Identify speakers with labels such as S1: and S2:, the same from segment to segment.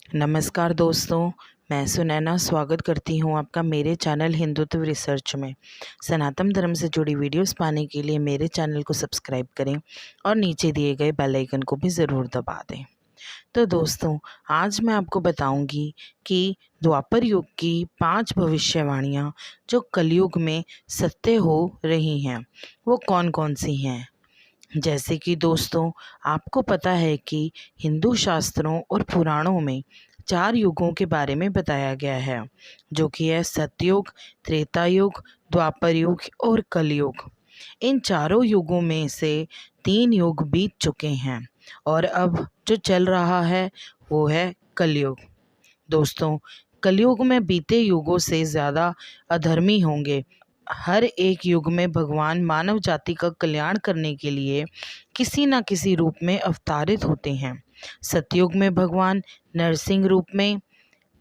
S1: नमस्कार दोस्तों, मैं सुनैना स्वागत करती हूँ आपका मेरे चैनल हिंदुत्व रिसर्च में। सनातन धर्म से जुड़ी वीडियोस पाने के लिए मेरे चैनल को सब्सक्राइब करें और नीचे दिए गए बेल आइकन को भी ज़रूर दबा दें। तो दोस्तों, आज मैं आपको बताऊंगी कि द्वापर युग की 5 भविष्यवाणियाँ जो कलयुग में सत्य हो रही हैं, वो कौन कौन सी हैं। जैसे कि दोस्तों, आपको पता है कि हिंदू शास्त्रों और पुराणों में 4 युगों के बारे में बताया गया है, जो कि है सतयुग, त्रेता युग, द्वापर युग और कलयुग। इन चारों युगों में से 3 युग बीत चुके हैं और अब जो चल रहा है वो है कलयुग। दोस्तों, कलयुग में बीते युगों से ज़्यादा अधर्मी होंगे। हर एक युग में भगवान मानव जाति का कल्याण करने के लिए किसी न किसी रूप में अवतारित होते हैं। सतयुग में भगवान नरसिंह रूप में,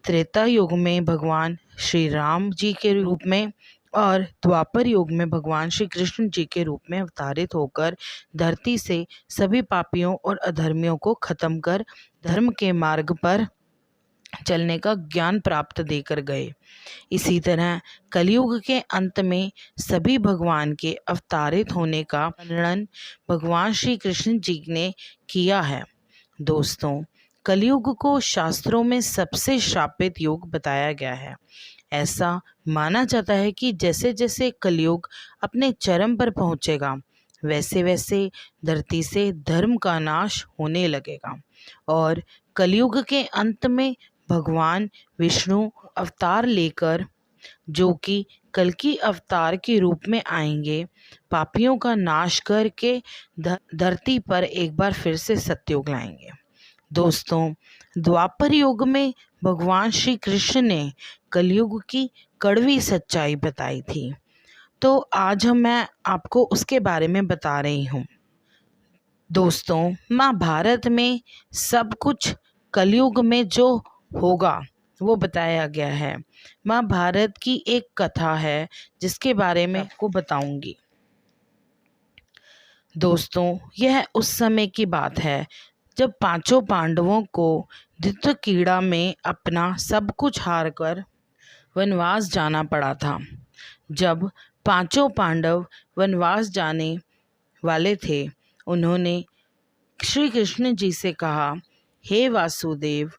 S1: त्रेता युग में भगवान श्री राम जी के रूप में और द्वापर युग में भगवान श्री कृष्ण जी के रूप में अवतारित होकर धरती से सभी पापियों और अधर्मियों को खत्म कर धर्म के मार्ग पर चलने का ज्ञान प्राप्त देकर गए। इसी तरह कलयुग के अंत में सभी भगवान के अवतारित होने का वर्णन भगवान श्री कृष्ण जी ने किया है। दोस्तों, कलयुग को शास्त्रों में सबसे श्रापित युग बताया गया है। ऐसा माना जाता है कि जैसे जैसे कलयुग अपने चरम पर पहुंचेगा, वैसे वैसे धरती से धर्म का नाश होने लगेगा और कलयुग के अंत में भगवान विष्णु अवतार लेकर, जो कि कल्कि अवतार के रूप में आएंगे, पापियों का नाश करके धरती पर एक बार फिर से सतयुग लाएंगे। दोस्तों, द्वापर युग में भगवान श्री कृष्ण ने कलयुग की कड़वी सच्चाई बताई थी, तो आज मैं आपको उसके बारे में बता रही हूँ। दोस्तों, महाभारत में सब कुछ कलयुग में जो होगा वो बताया गया है। महाभारत की एक कथा है जिसके बारे में आपको बताऊंगी। दोस्तों, यह उस समय की बात है जब 5 पांडवों को धृतराष्ट्र में अपना सब कुछ हार कर वनवास जाना पड़ा था। जब 5 पांडव वनवास जाने वाले थे, उन्होंने श्री कृष्ण जी से कहा, हे वासुदेव,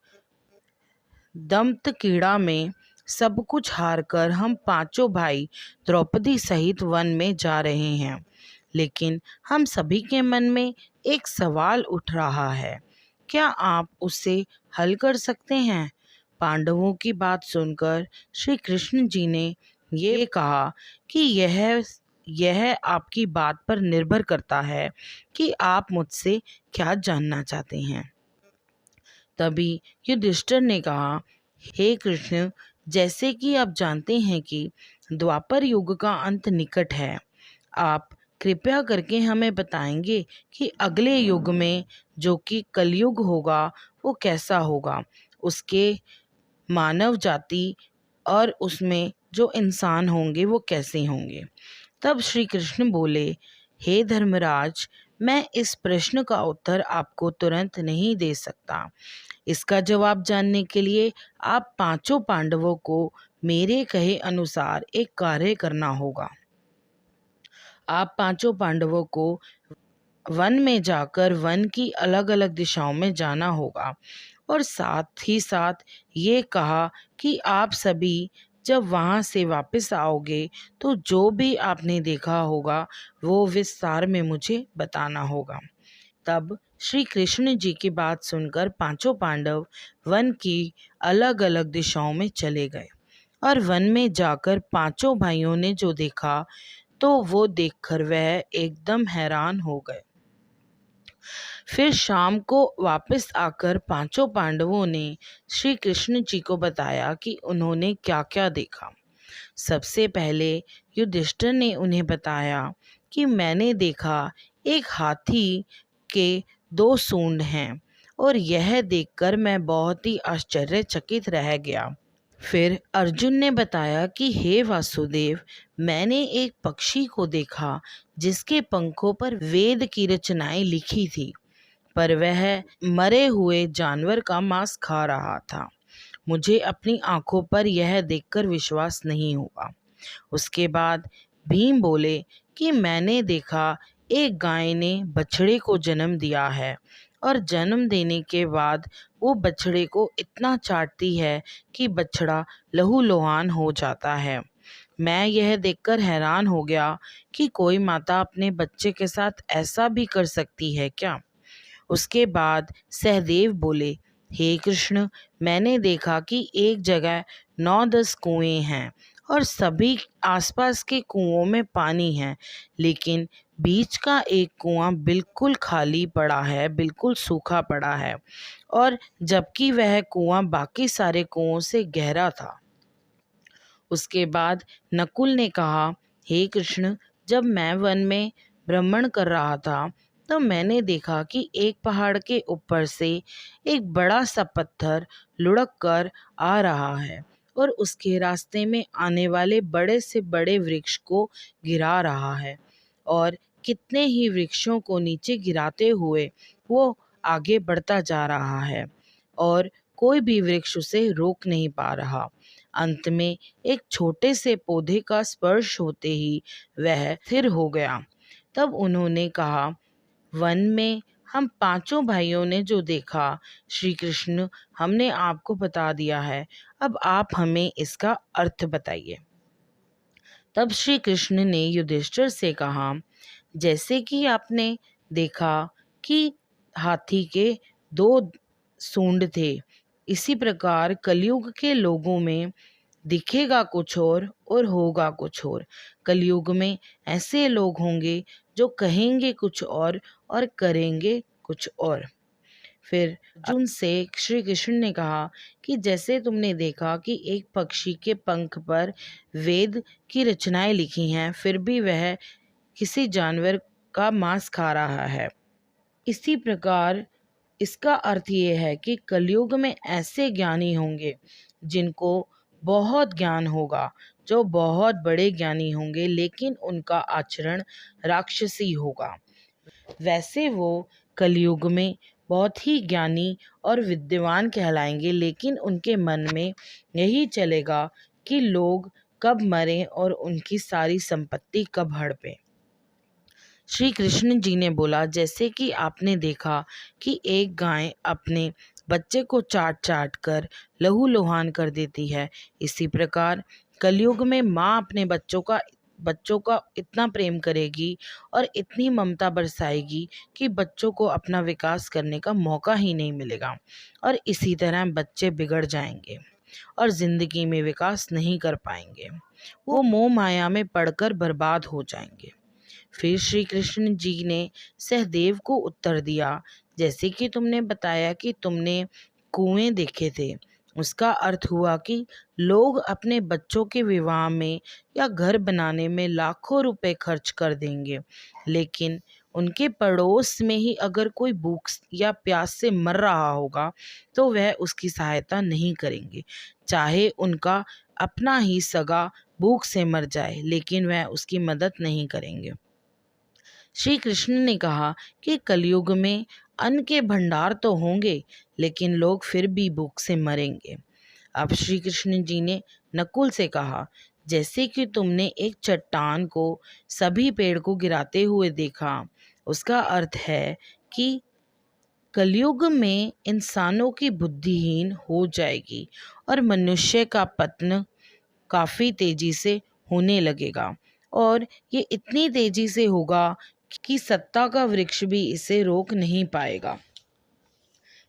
S1: दंतकीड़ा में सब कुछ हारकर हम 5 भाई द्रौपदी सहित वन में जा रहे हैं, लेकिन हम सभी के मन में एक सवाल उठ रहा है, क्या आप उसे हल कर सकते हैं। पांडवों की बात सुनकर श्री कृष्ण जी ने ये कहा कि यह आपकी बात पर निर्भर करता है कि आप मुझसे क्या जानना चाहते हैं। तभी युधिष्ठिर ने कहा, हे कृष्ण, जैसे कि आप जानते हैं कि द्वापर युग का अंत निकट है, आप कृपया करके हमें बताएंगे कि अगले युग में जो कि कलयुग होगा वो कैसा होगा, उसके मानव जाति और उसमें जो इंसान होंगे वो कैसे होंगे। तब श्री कृष्ण बोले, हे धर्मराज, मैं इस प्रश्न का उत्तर आपको तुरंत नहीं दे सकता। इसका जवाब जानने के लिए आप 5 पांडवों को मेरे कहे अनुसार एक कार्य करना होगा। आप 5 पांडवों को वन में जाकर वन की अलग अलग दिशाओं में जाना होगा और साथ ही साथ ये कहा कि आप सभी जब वहाँ से वापस आओगे तो जो भी आपने देखा होगा वो विस्तार में मुझे बताना होगा। तब श्री कृष्ण जी की बात सुनकर 5 पांडव वन की अलग अलग दिशाओं में चले गए और वन में जाकर 5 भाइयों ने जो देखा तो वो देखकर वह एकदम हैरान हो गए। फिर शाम को वापस आकर 5 पांडवों ने श्री कृष्ण जी को बताया कि उन्होंने क्या क्या देखा। सबसे पहले युधिष्ठिर ने उन्हें बताया कि मैंने देखा एक हाथी के 2 सूंड हैं और यह देखकर मैं बहुत ही आश्चर्यचकित रह गया। फिर अर्जुन ने बताया कि हे वासुदेव, मैंने एक पक्षी को देखा जिसके पंखों पर वेद की रचनाएं लिखी थी। पर वह मरे हुए जानवर का मांस खा रहा था। मुझे अपनी आंखों पर यह देखकर विश्वास नहीं हुआ। उसके बाद भीम बोले कि मैंने देखा एक गाय ने बछड़े को जन्म दिया है और जन्म देने के बाद वो बछड़े को इतना चाटती है कि बछड़ा लहूलुहान हो जाता है। मैं यह देखकर हैरान हो गया कि कोई माता अपने बच्चे के साथ ऐसा भी कर सकती है क्या। उसके बाद सहदेव बोले, हे कृष्ण, मैंने देखा कि एक जगह 9-10 कुएं हैं और सभी आसपास के कुओं में पानी है, लेकिन बीच का एक कुआं बिल्कुल खाली पड़ा है, बिल्कुल सूखा पड़ा है, और जबकि वह कुआं बाकी सारे कुओं से गहरा था। उसके बाद नकुल ने कहा, हे कृष्ण, जब मैं वन में भ्रमण कर रहा था तो मैंने देखा कि एक पहाड़ के ऊपर से एक बड़ा सा पत्थर लुढ़क कर आ रहा है और उसके रास्ते में आने वाले बड़े से बड़े वृक्ष को गिरा रहा है, और कितने ही वृक्षों को नीचे गिराते हुए वो आगे बढ़ता जा रहा है और कोई भी वृक्ष उसे रोक नहीं पा रहा। अंत में एक छोटे से पौधे का स्पर्श होते ही वह स्थिर हो गया। तब उन्होंने कहा, वन में हम पांचों भाइयों ने जो देखा, श्री कृष्ण, हमने आपको बता दिया है, अब आप हमें इसका अर्थ बताइए। तब श्री कृष्ण ने युधिष्ठिर से कहा, जैसे कि आपने देखा कि हाथी के 2 सूंड थे, इसी प्रकार कलयुग के लोगों में दिखेगा कुछ और होगा कुछ और। कलयुग में ऐसे लोग होंगे जो कहेंगे कुछ और करेंगे कुछ और। फिर अर्जुन से श्री कृष्ण ने कहा कि जैसे तुमने देखा कि एक पक्षी के पंख पर वेद की रचनाएं लिखी हैं, फिर भी वह किसी जानवर का मांस खा रहा है, इसी प्रकार इसका अर्थ ये है कि कलयुग में ऐसे ज्ञानी होंगे जिनको बहुत ज्ञान होगा, जो बहुत बड़े ज्ञानी होंगे, लेकिन उनका आचरण राक्षसी होगा। वैसे वो कलयुग में बहुत ही ज्ञानी और विद्वान कहलाएंगे, लेकिन उनके मन में यही चलेगा कि लोग कब मरें और उनकी सारी संपत्ति कब हड़पें। श्री कृष्ण जी ने बोला, जैसे कि आपने देखा कि एक गाय अपने बच्चे को चाट चाट कर लहूलुहान कर देती है, इसी प्रकार कलयुग में माँ अपने बच्चों का इतना प्रेम करेगी और इतनी ममता बरसाएगी कि बच्चों को अपना विकास करने का मौका ही नहीं मिलेगा, और इसी तरह बच्चे बिगड़ जाएंगे और जिंदगी में विकास नहीं कर पाएंगे। वो मोह माया में पड़कर बर्बाद हो जाएंगे। फिर श्री कृष्ण जी ने सहदेव को उत्तर दिया, जैसे कि तुमने बताया कि तुमने कुएं देखे थे, उसका अर्थ हुआ कि लोग अपने बच्चों के विवाह में या घर बनाने में लाखों रुपए खर्च कर देंगे, लेकिन उनके पड़ोस में ही अगर कोई भूख या प्यास से मर रहा होगा तो वह उसकी सहायता नहीं करेंगे, चाहे उनका अपना ही सगा भूख से मर जाए, लेकिन वह उसकी मदद नहीं करेंगे। श्री कृष्ण ने कहा कि कलयुग में अन्न के भंडार तो होंगे, लेकिन लोग फिर भी भूख से मरेंगे। अब श्री कृष्ण जी ने नकुल से कहा, जैसे कि तुमने एक चट्टान को सभी पेड़ को गिराते हुए देखा, उसका अर्थ है कि कलयुग में इंसानों की बुद्धिहीन हो जाएगी और मनुष्य का पतन काफ़ी तेजी से होने लगेगा, और ये इतनी तेजी से होगा कि सत्ता का वृक्ष भी इसे रोक नहीं पाएगा।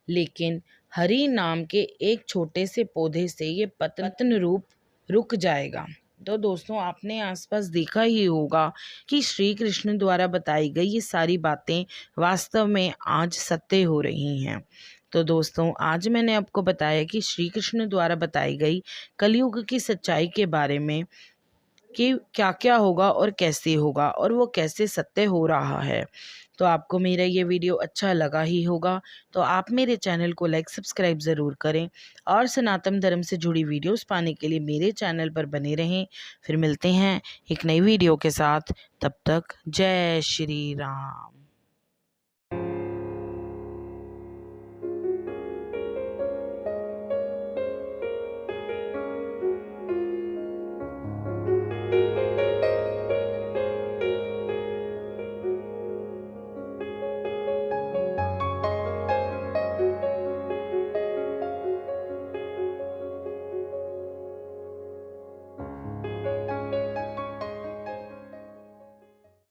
S1: लेकिन हरि नाम के एक छोटे से पौधे से ये पतन रूप रुक जाएगा। तो दोस्तों, आपने आसपास देखा ही होगा कि श्री कृष्ण द्वारा बताई गई ये सारी बातें वास्तव में आज सत्य हो रही हैं। तो दोस्तों, आज मैंने आपको बताया कि श्री कृष्ण द्वारा बताई गई कलयुग की सच्चाई के बारे में कि क्या क्या होगा और कैसे होगा और वो कैसे सत्य हो रहा है। तो आपको मेरा ये वीडियो अच्छा लगा ही होगा, तो आप मेरे चैनल को लाइक सब्सक्राइब ज़रूर करें और सनातन धर्म से जुड़ी वीडियोस पाने के लिए मेरे चैनल पर बने रहें। फिर मिलते हैं एक नई वीडियो के साथ, तब तक जय श्री राम।